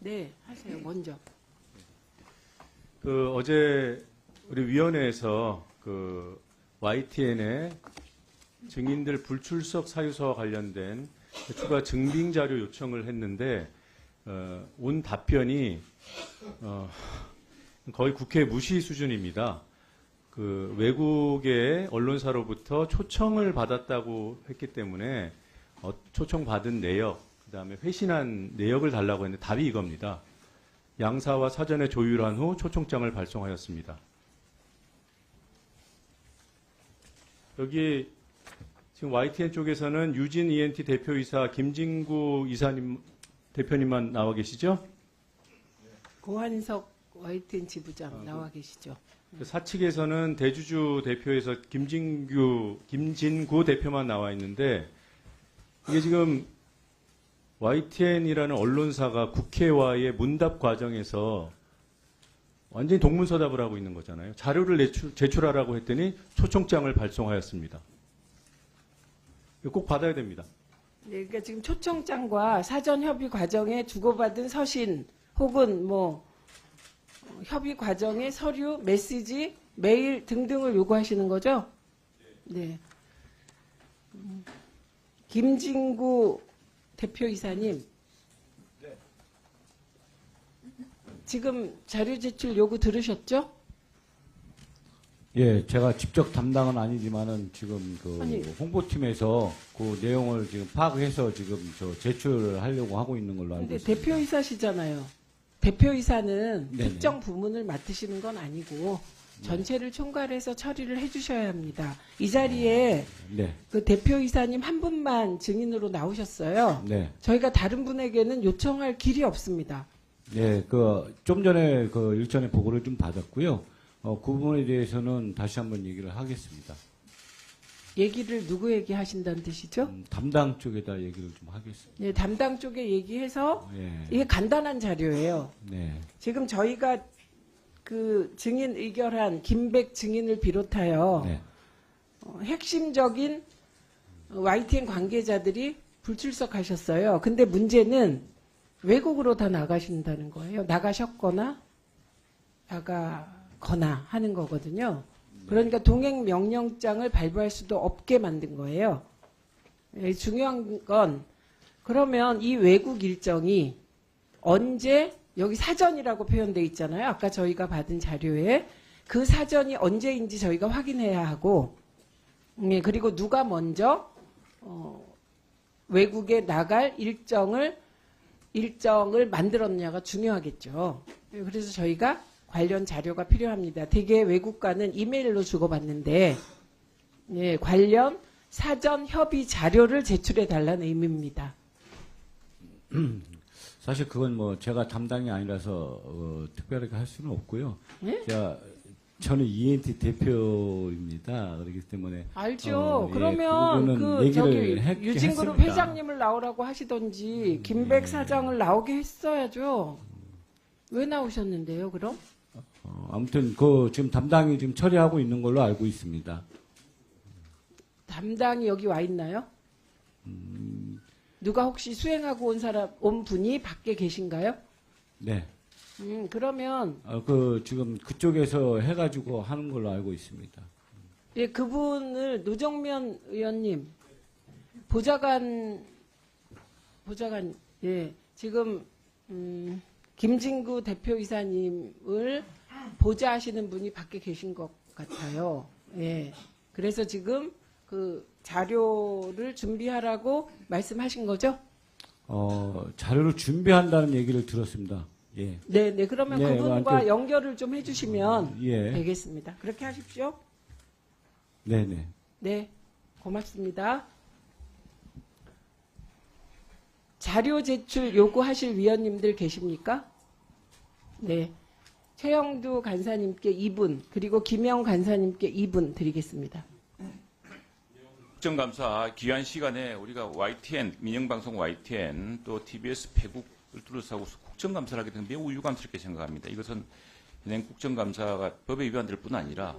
네, 하세요. 먼저. 어제 우리 위원회에서 YTN의 증인들 불출석 사유서와 관련된 추가 증빙 자료 요청을 했는데 온 답변이 거의 국회 무시 수준입니다. 외국의 언론사로부터 초청을 받았다고 했기 때문에 초청받은 내역, 그다음에 회신한 내역을 달라고 했는데 답이 이겁니다. 양사와 사전에 조율한 후 초청장을 발송하였습니다. 여기 지금 YTN 쪽에서는 유진 ENT 대표이사 김진구 이사님 대표님만 나와 계시죠? 고한석 YTN 지부장 나와 계시죠? 사측에서는 대주주 대표에서 김진구 대표만 나와 있는데 이게 지금 YTN이라는 언론사가 국회와의 문답 과정에서 완전히 동문서답을 하고 있는 거잖아요. 자료를 제출하라고 했더니 초청장을 발송하였습니다. 이거 꼭 받아야 됩니다. 네, 그러니까 지금 초청장과 사전 협의 과정에 주고받은 서신 혹은 협의 과정의 서류, 메시지, 메일 등등을 요구하시는 거죠? 네. 김진구 대표이사님. 네. 지금 자료 제출 요구 들으셨죠? 예, 제가 직접 담당은 아니지만은 지금 아니. 홍보팀에서 그 내용을 지금 파악해서 지금 제출을 하려고 하고 있는 걸로 알고 근데 있습니다. 대표이사시잖아요. 대표이사는 네네. 특정 부문을 맡으시는 건 아니고 전체를 총괄해서 처리를 해주셔야 합니다. 이 자리에 네, 그 대표이사님 한 분만 증인으로 나오셨어요. 네, 저희가 다른 분에게는 요청할 길이 없습니다. 네. 좀 전에 일전에 보고를 좀 받았고요. 그 부분에 대해서는 다시 한번 얘기를 하겠습니다. 얘기를 누구에게 하신다는 뜻이죠? 담당 쪽에다 얘기를 좀 하겠습니다. 네, 담당 쪽에 얘기해서 예, 이게 간단한 자료예요. 네, 지금 저희가 그 증인 의결한 김백 증인을 비롯하여 네, 핵심적인 YTN 관계자들이 불출석하셨어요. 근데 문제는 외국으로 다 나가신다는 거예요. 나가셨거나 나가거나 하는 거거든요. 그러니까 동행 명령장을 발부할 수도 없게 만든 거예요. 중요한 건 그러면 이 외국 일정이 언제 여기 사전이라고 표현되어 있잖아요. 아까 저희가 받은 자료에 그 사전이 언제인지 저희가 확인해야 하고 그리고 누가 먼저 외국에 나갈 일정을 만들었냐가 중요하겠죠. 그래서 저희가 관련 자료가 필요합니다. 대개 외국과는 이메일로 주고받는데 관련 사전 협의 자료를 제출해 달라는 의미입니다. 사실 그건 제가 담당이 아니라서 특별하게 할 수는 없고요. 네? 저는 ENT 대표입니다. 그렇기 때문에 알죠. 예, 그러면 그 얘기를 유진그룹 했습니다. 회장님을 나오라고 하시던지 김백 사장을 나오게 했어야죠. 왜 나오셨는데요, 그럼? 아무튼 지금 담당이 지금 처리하고 있는 걸로 알고 있습니다. 담당이 여기 와 있나요? 누가 혹시 수행하고 온 분이 밖에 계신가요? 네. 그러면 지금 그쪽에서 해가지고 하는 걸로 알고 있습니다. 예, 그분을 노정면 의원님 보좌관 예, 지금 김진구 대표이사님을 보좌하시는 분이 밖에 계신 것 같아요. 예. 그래서 지금 그 자료를 준비하라고 말씀하신 거죠? 자료를 준비한다는 얘기를 들었습니다. 예. 네. 그러면 네, 그분과 연결을 좀 해주시면 예. 되겠습니다. 그렇게 하십시오. 네네. 네, 고맙습니다. 자료 제출 요구하실 위원님들 계십니까? 네. 최영두 간사님께 2분, 그리고 김영 간사님께 2분 드리겠습니다. 국정감사 귀한 시간에 우리가 YTN, 민영방송 YTN, 또 TBS 폐국을 둘러싸고 국정감사를 하게 되면 매우 유감스럽게 생각합니다. 이것은 현행 국정감사가 법에 위반될 뿐 아니라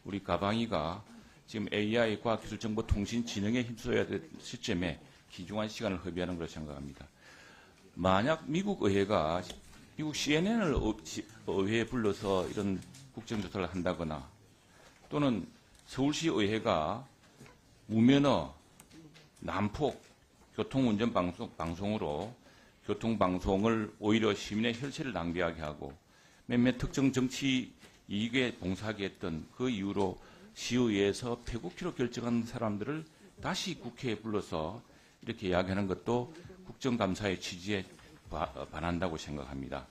우리 가방위가 지금 AI, 과학기술정보통신진흥에 힘써야 될 시점에 귀중한 시간을 허비하는 것으로 생각합니다. 만약 미국 의회가 미국 CNN을 의회에 불러서 이런 국정조사를 한다거나 또는 서울시 의회가 무면허, 난폭 교통운전 방송으로 교통방송을 오히려 시민의 혈세를 낭비하게 하고 몇몇 특정 정치 이익에 봉사하게 했던 그 이유로 시의회에서 폐국기로 결정한 사람들을 다시 국회에 불러서 이렇게 이야기하는 것도 국정감사의 취지에 반한다고 생각합니다.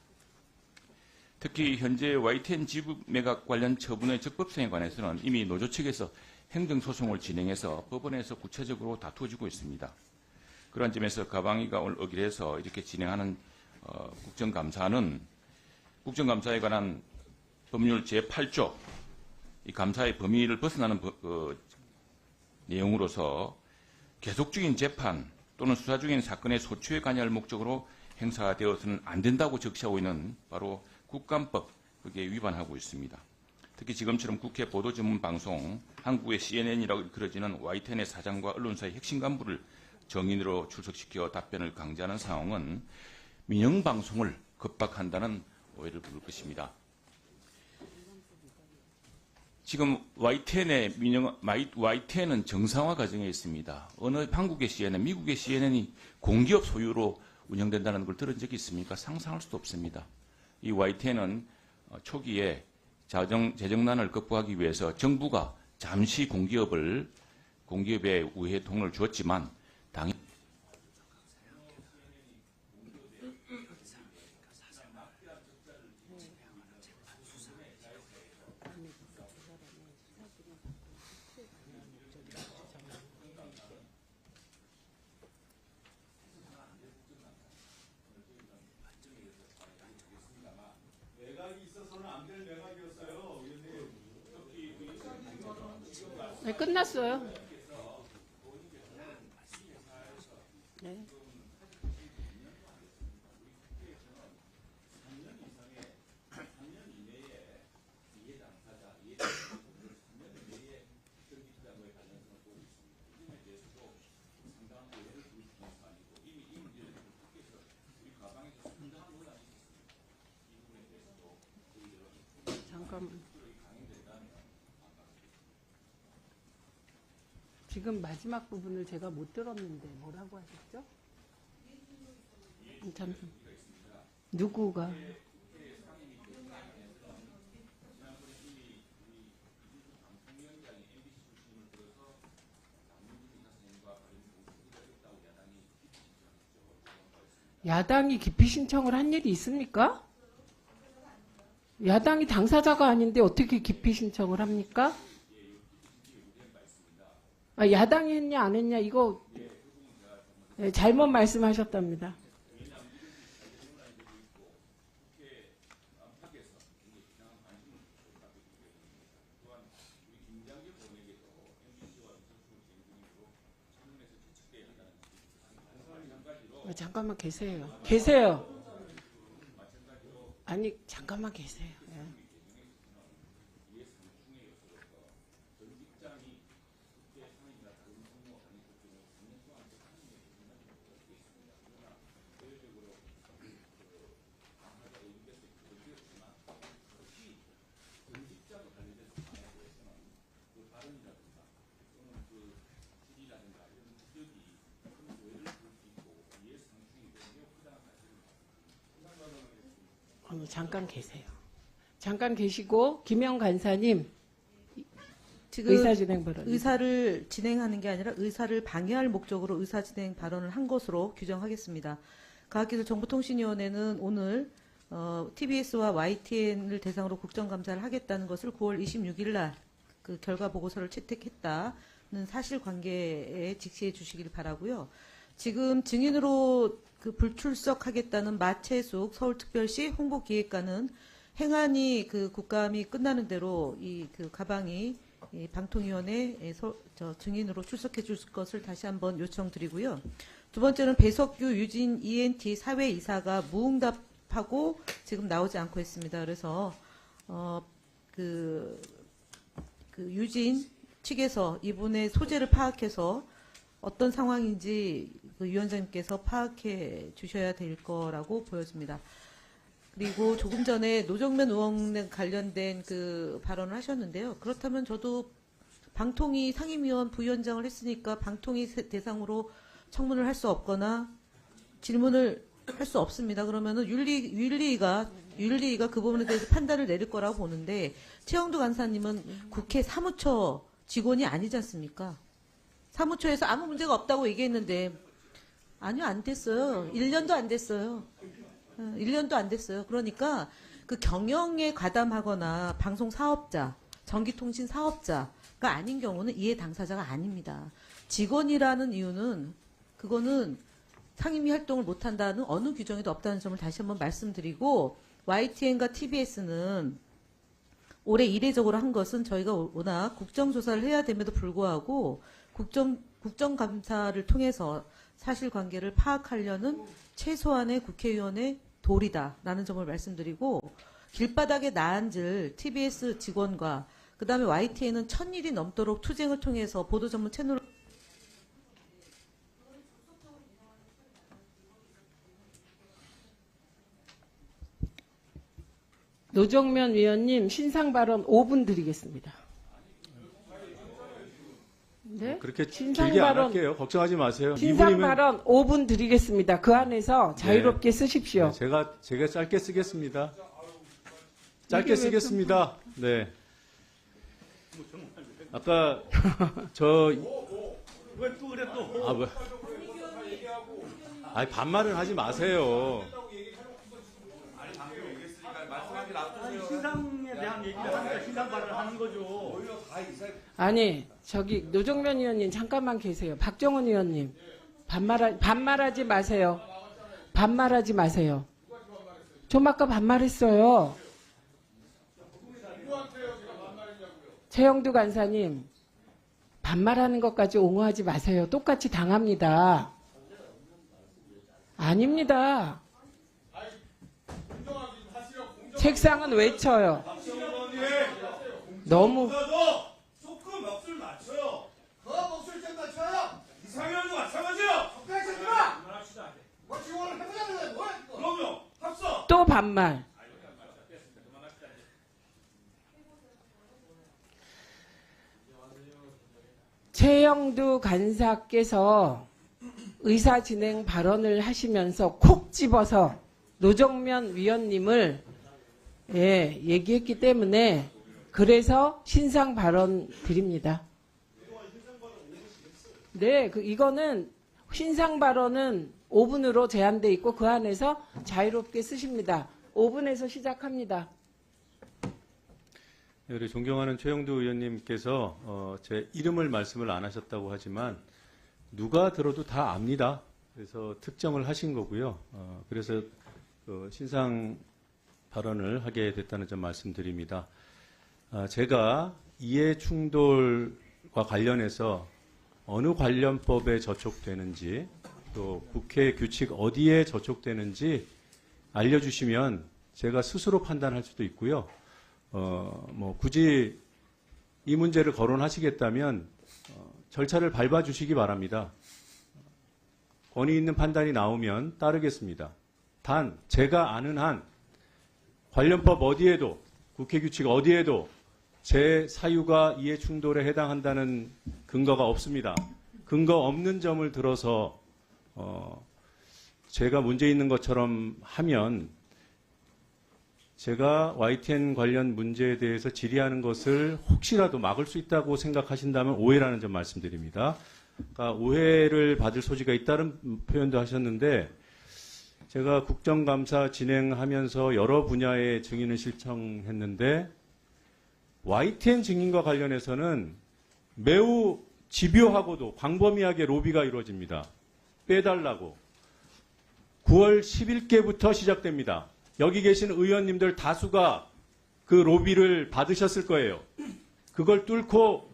특히 현재 YTN 지분 매각 관련 처분의 적법성에 관해서는 이미 노조 측에서 행정소송을 진행해서 법원에서 구체적으로 다투어지고 있습니다. 그런 점에서 가방위가 오늘 의결해서 이렇게 진행하는 국정감사는 국정감사에 관한 법률 제8조 이 감사의 범위를 벗어나는 내용으로서 계속적인 재판 또는 수사 중인 사건의 소추에 관여할 목적으로 행사되어서는 안 된다고 적시하고 있는 바로 국감법 그게 위반하고 있습니다. 특히 지금처럼 국회 보도전문방송 한국의 CNN이라고 일컬어지는 YTN의 사장과 언론사의 핵심 간부를 정인으로 출석시켜 답변을 강제하는 상황은 민영방송을 겁박한다는 오해를 부를 것입니다. 지금 YTN은 정상화 과정에 있습니다. 어느 한국의 CNN, 미국의 CNN이 공기업 소유로 운영된다는 걸 들은 적이 있습니까? 상상할 수도 없습니다. 이 YTN은 초기에 재정난을 극복하기 위해서 정부가 잠시 공기업에 우회 돈을 주었지만 당연히 네, 끝났어요. 네. 잠깐만. 지금 마지막 부분을 제가 못 들었는데 뭐라고 하셨죠? 잠깐. 누구가? 야당이 기피 신청을 한 일이 있습니까? 야당이 당사자가 아닌데 어떻게 기피 신청을 합니까? 아, 야당이 했냐 안 했냐 이거 네, 잘못 말씀하셨답니다. 잠깐만 계세요. 계세요. 아니 잠깐만 계세요. 네. 잠깐 계세요. 잠깐 계시고 김영 간사님 지금 의사진행 발언. 의사를 진행하는 게 아니라 의사를 방해할 목적으로 의사진행 발언을 한 것으로 규정하겠습니다. 과학기술정보통신위원회는 오늘 TBS와 YTN을 대상으로 국정감사를 하겠다는 것을 9월 26일 날 그 결과 보고서를 채택했다는 사실관계에 직시해 주시길 바라고요. 지금 증인으로 그 불출석하겠다는 마채숙 서울특별시 홍보기획관은 행안위 그 국감이 끝나는 대로 이 그 가방이 이 방통위원회 증인으로 출석해 줄 것을 다시 한번 요청드리고요. 두 번째는 배석규 유진 ENT 사회이사가 무응답하고 지금 나오지 않고 있습니다. 그래서 그 유진 측에서 이분의 소재를 파악해서 어떤 상황인지 그 위원장님께서 파악해 주셔야 될 거라고 보여집니다. 그리고 조금 전에 노정면 의원 관련된 그 발언을 하셨는데요. 그렇다면 저도 방통위 상임위원 부위원장을 했으니까 방통위 대상으로 청문을 할 수 없거나 질문을 할 수 없습니다. 그러면은 윤리위가 그 부분에 대해서 판단을 내릴 거라고 보는데 최영두 간사님은 국회 사무처 직원이 아니지 않습니까? 사무처에서 아무 문제가 없다고 얘기했는데 아니요, 안 됐어요. 1년도 안 됐어요. 1년도 안 됐어요. 그러니까 그 경영에 가담하거나 방송 사업자, 전기통신 사업자가 아닌 경우는 이해 당사자가 아닙니다. 직원이라는 이유는 그거는 상임위 활동을 못한다는 어느 규정에도 없다는 점을 다시 한번 말씀드리고 YTN과 TBS는 올해 이례적으로 한 것은 저희가 워낙 국정조사를 해야 됨에도 불구하고 국정감사를 통해서 사실관계를 파악하려는 최소한의 국회의원의 도리다라는 점을 말씀드리고 길바닥에 나앉을 TBS 직원과 그다음에 YTN은 1000일이 넘도록 투쟁을 통해서 보도 전문 채널 노정면 위원님 신상 발언 5분 드리겠습니다. 네? 그렇게 신상 길게 안 발언- 할게요. 걱정하지 마세요. 신상 2분이면 발언 5분 드리겠습니다. 그 안에서 자유롭게 쓰십시오. 제가 짧게 쓰겠습니다. 이게 짧게 왜 쓰겠습니다. 네. 아까 저 왜 또 그래 또? 아, 왜? 아니, 반말은 하지 마세요. 신상에 대한 얘기를 하니까 신상 발언을 하는 거죠. 아니, 저기 노정면 의원님 잠깐만 계세요. 박정훈 의원님 반말하지 마세요. 반말하지 마세요. 좀 아까 반말했어요. 최영두 간사님 반말하는 것까지 옹호하지 마세요. 똑같이 당합니다. 아닙니다. 책상은 외쳐요. 너무 조금 목소리 낮춰요. 더 목소리 좀 낮춰요. 이상현도 마찬가지요. 적당히 찾지 마. 뭐 지원을 해보자는 거야. 그럼요. 합성. 또 반말. 최영두 간사께서 의사진행 발언을 하시면서 콕 집어서 노정면 위원님을 얘기했기 때문에 그래서 신상 발언 드립니다. 네, 이거는 신상 발언은 5분으로 제한돼 있고 그 안에서 자유롭게 쓰십니다. 5분에서 시작합니다. 네, 우리 존경하는 최영두 의원님께서 제 이름을 말씀을 안 하셨다고 하지만 누가 들어도 다 압니다. 그래서 특정을 하신 거고요. 그래서 신상 발언을 하게 됐다는 점 말씀드립니다. 제가 이해 충돌과 관련해서 어느 관련법에 저촉되는지 또 국회 규칙 어디에 저촉되는지 알려주시면 제가 스스로 판단할 수도 있고요. 굳이 이 문제를 거론하시겠다면 절차를 밟아주시기 바랍니다. 권위 있는 판단이 나오면 따르겠습니다. 단 제가 아는 한 관련법 어디에도 국회 규칙 어디에도 제 사유가 이해 충돌에 해당한다는 근거가 없습니다. 근거 없는 점을 들어서 제가 문제 있는 것처럼 하면 제가 YTN 관련 문제에 대해서 질의하는 것을 혹시라도 막을 수 있다고 생각하신다면 오해라는 점 말씀드립니다. 그러니까 오해를 받을 소지가 있다는 표현도 하셨는데 제가 국정감사 진행하면서 여러 분야의 증인을 신청했는데 YTN 증인과 관련해서는 매우 집요하고도 광범위하게 로비가 이루어집니다. 빼달라고. 9월 10일께부터 시작됩니다. 여기 계신 의원님들 다수가 그 로비를 받으셨을 거예요. 그걸 뚫고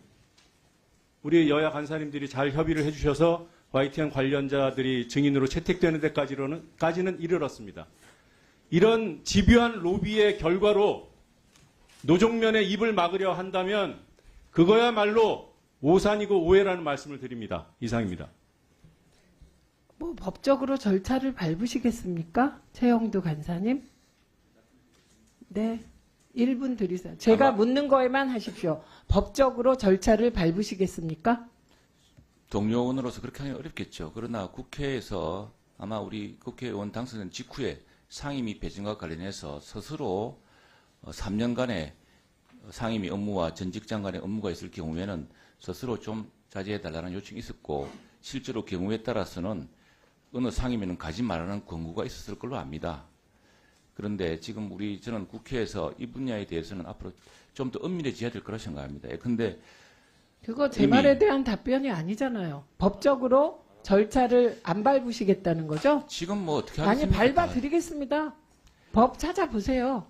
우리 여야 간사님들이 잘 협의를 해주셔서 YTN 관련자들이 증인으로 채택되는 데까지는 이르렀습니다. 이런 집요한 로비의 결과로 노정면의 입을 막으려 한다면 그거야말로 오산이고 오해라는 말씀을 드립니다. 이상입니다. 법적으로 절차를 밟으시겠습니까? 최영두 간사님? 네. 1분 드리세요. 제가 묻는 거에만 하십시오. 법적으로 절차를 밟으시겠습니까? 동료 의원으로서 그렇게 하기 어렵겠죠. 그러나 국회에서 아마 우리 국회의원 당선된 직후에 상임위 배정과 관련해서 스스로 3년간의 상임위 업무와 전직 장관의 업무가 있을 경우에는 스스로 좀 자제해달라는 요청이 있었고 실제로 경우에 따라서는 어느 상임위는 가지 말라는 권고가 있었을 걸로 압니다. 그런데 지금 저는 국회에서 이 분야에 대해서는 앞으로 좀 더 엄밀해져야 될 거라 생각합니다. 근데 그거 제 말에 대한 답변이 아니잖아요. 법적으로 절차를 안 밟으시겠다는 거죠? 지금 뭐 어떻게 아니, 하겠습니까? 밟아드리겠습니다. 법 찾아보세요.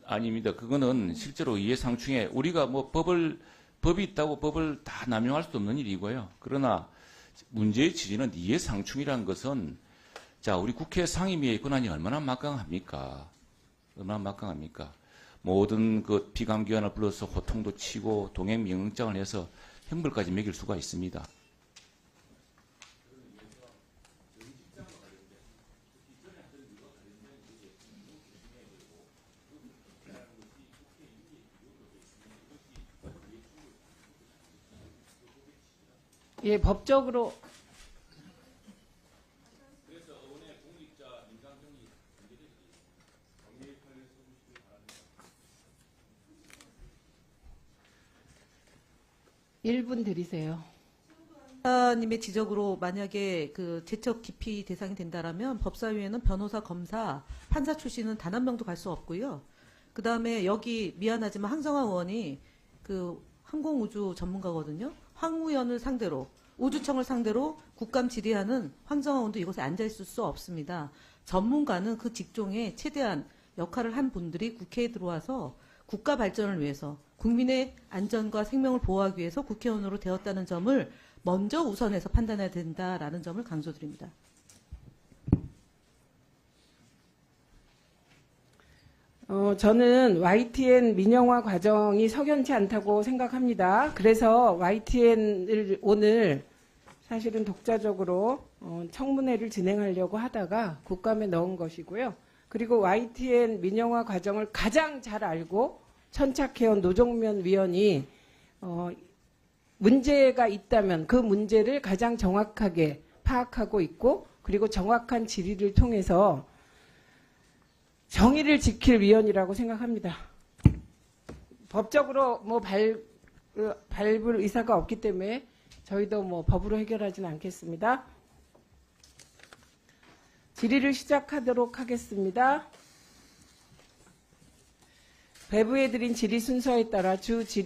아닙니다. 그거는 실제로 이해상충에 우리가 뭐 법이 있다고 법을 다 남용할 수도 없는 일이고요. 그러나 문제의 취지는 이해상충이라는 것은 자, 우리 국회 상임위의 권한이 얼마나 막강합니까? 얼마나 막강합니까? 모든 그 피감기관을 불러서 호통도 치고 동행명령장을 해서 형벌까지 매길 수가 있습니다. 예, 법적으로. (1분) 드리세요. 님의 지적으로 만약에 그 제적 기피 대상이 된다라면 법사위에는 변호사, 검사, 판사 출신은 단 한 명도 갈 수 없고요. 그 다음에 여기 미안하지만 황정화 의원이 그 항공우주 전문가거든요. 황우연을 상대로 우주청을 상대로 국감 질의하는 황정화 의원도 이곳에 앉아 있을 수 없습니다. 전문가는 그 직종에 최대한 역할을 한 분들이 국회에 들어와서 국가 발전을 위해서 국민의 안전과 생명을 보호하기 위해서 국회의원으로 되었다는 점을 먼저 우선해서 판단해야 된다라는 점을 강조드립니다. 저는 YTN 민영화 과정이 석연치 않다고 생각합니다. 그래서 YTN을 오늘 사실은 독자적으로 청문회를 진행하려고 하다가 국감에 넣은 것이고요. 그리고 YTN 민영화 과정을 가장 잘 알고 천착해온 노정면 위원이 문제가 있다면 그 문제를 가장 정확하게 파악하고 있고 그리고 정확한 질의를 통해서 정의를 지킬 위원이라고 생각합니다. 법적으로 뭐 밟을 의사가 없기 때문에 저희도 뭐 법으로 해결하지는 않겠습니다. 질의를 시작하도록 하겠습니다. 배부해드린 질의 순서에 따라 주 질의